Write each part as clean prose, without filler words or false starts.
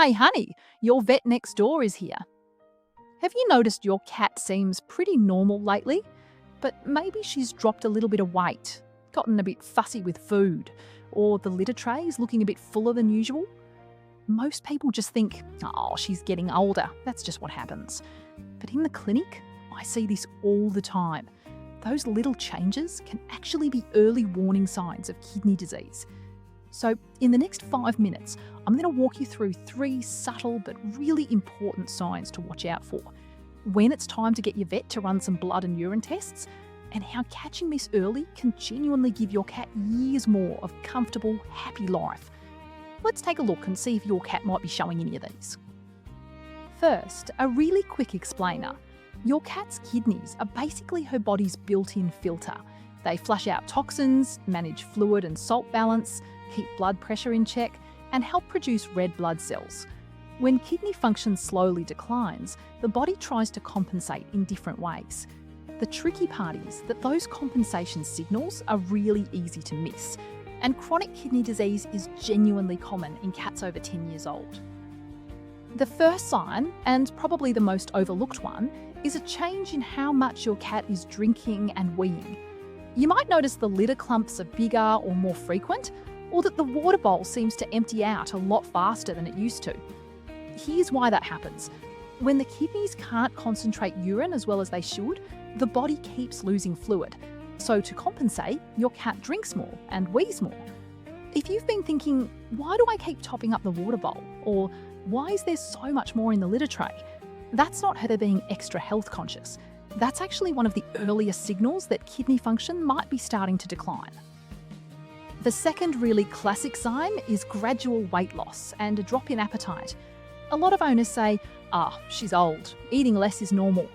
Hey, honey, your vet next door is here. Have you noticed your cat seems pretty normal lately? But maybe she's dropped a little bit of weight, gotten a bit fussy with food, or the litter tray is looking a bit fuller than usual? Most people just think, oh, she's getting older. That's just what happens. But in the clinic, I see this all the time. Those little changes can actually be early warning signs of kidney disease. So, in the next 5 minutes, I'm going to walk you through 3 subtle but really important signs to watch out for. When it's time to get your vet to run some blood and urine tests, and how catching this early can genuinely give your cat years more of comfortable, happy life. Let's take a look and see if your cat might be showing any of these. First, a really quick explainer. Your cat's kidneys are basically her body's built-in filter. They flush out toxins, manage fluid and salt balance, keep blood pressure in check, and help produce red blood cells. When kidney function slowly declines, the body tries to compensate in different ways. The tricky part is that those compensation signals are really easy to miss, and chronic kidney disease is genuinely common in cats over 10 years old. The first sign, and probably the most overlooked one, is a change in how much your cat is drinking and weeing. You might notice the litter clumps are bigger or more frequent, or that the water bowl seems to empty out a lot faster than it used to. Here's why that happens. When the kidneys can't concentrate urine as well as they should, the body keeps losing fluid. So to compensate, your cat drinks more and wheezes more. If you've been thinking, why do I keep topping up the water bowl? Or why is there so much more in the litter tray? That's not her being extra health conscious. That's actually one of the earliest signals that kidney function might be starting to decline. The second really classic sign is gradual weight loss and a drop in appetite. A lot of owners say, she's old, eating less is normal.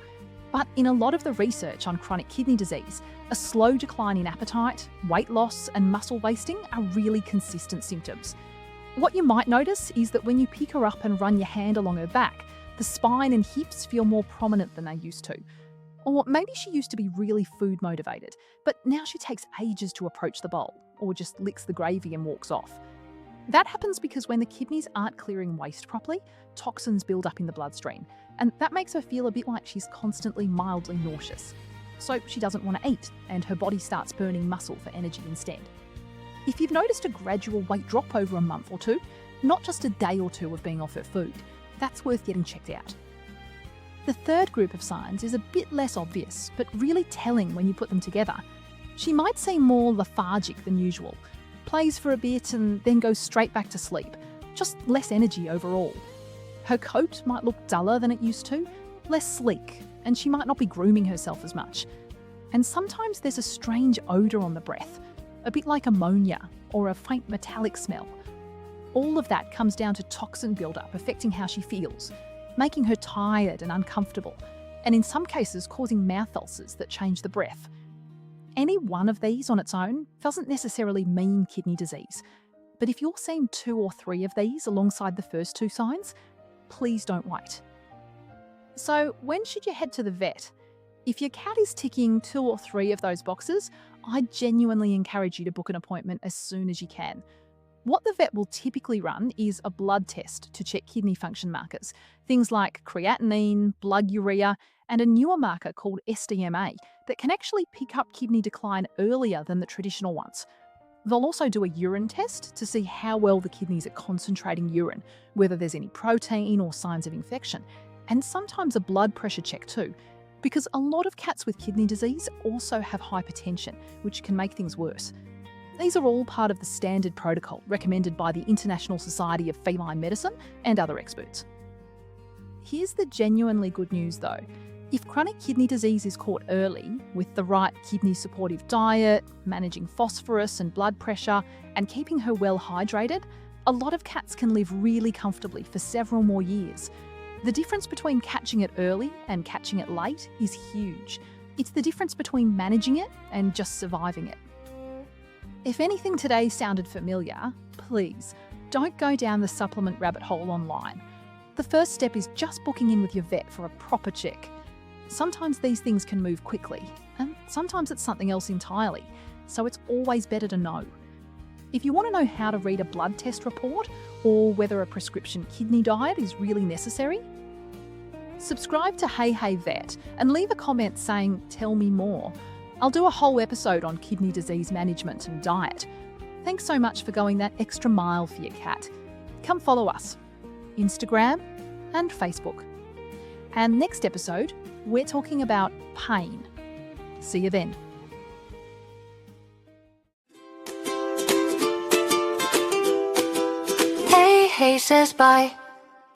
But in a lot of the research on chronic kidney disease, a slow decline in appetite, weight loss, and muscle wasting are really consistent symptoms. What you might notice is that when you pick her up and run your hand along her back, the spine and hips feel more prominent than they used to. Or maybe she used to be really food motivated, but now she takes ages to approach the bowl, or just licks the gravy and walks off. That happens because when the kidneys aren't clearing waste properly, toxins build up in the bloodstream, and that makes her feel a bit like she's constantly mildly nauseous. So she doesn't want to eat, and her body starts burning muscle for energy instead. If you've noticed a gradual weight drop over a month or two, not just a day or two of being off her food, that's worth getting checked out. The third group of signs is a bit less obvious, but really telling when you put them together. She might seem more lethargic than usual, plays for a bit and then goes straight back to sleep, just less energy overall. Her coat might look duller than it used to, less sleek, and she might not be grooming herself as much. And sometimes there's a strange odour on the breath, a bit like ammonia or a faint metallic smell. All of that comes down to toxin buildup affecting how she feels, making her tired and uncomfortable, and in some cases causing mouth ulcers that change the breath. Any one of these on its own doesn't necessarily mean kidney disease, but if you're seeing 2 or 3 of these alongside the first 2 signs, please don't wait. So when should you head to the vet? If your cat is ticking 2 or 3 of those boxes, I genuinely encourage you to book an appointment as soon as you can. What the vet will typically run is a blood test to check kidney function markers, things like creatinine, blood urea, and a newer marker called SDMA that can actually pick up kidney decline earlier than the traditional ones. They'll also do a urine test to see how well the kidneys are concentrating urine, whether there's any protein or signs of infection, and sometimes a blood pressure check too, because a lot of cats with kidney disease also have hypertension, which can make things worse. These are all part of the standard protocol recommended by the International Society of Feline Medicine and other experts. Here's the genuinely good news though. If chronic kidney disease is caught early, with the right kidney supportive diet, managing phosphorus and blood pressure, and keeping her well hydrated, a lot of cats can live really comfortably for several more years. The difference between catching it early and catching it late is huge. It's the difference between managing it and just surviving it. If anything today sounded familiar, please don't go down the supplement rabbit hole online. The first step is just booking in with your vet for a proper check. Sometimes these things can move quickly, and sometimes it's something else entirely, so it's always better to know. If you want to know how to read a blood test report or whether a prescription kidney diet is really necessary, subscribe to Hey Hey Vet and leave a comment saying, "Tell me more." I'll do a whole episode on kidney disease management and diet. Thanks so much for going that extra mile for your cat. Come follow us, Instagram and Facebook. And next episode, we're talking about pain. See you then. Hey, hey says bye.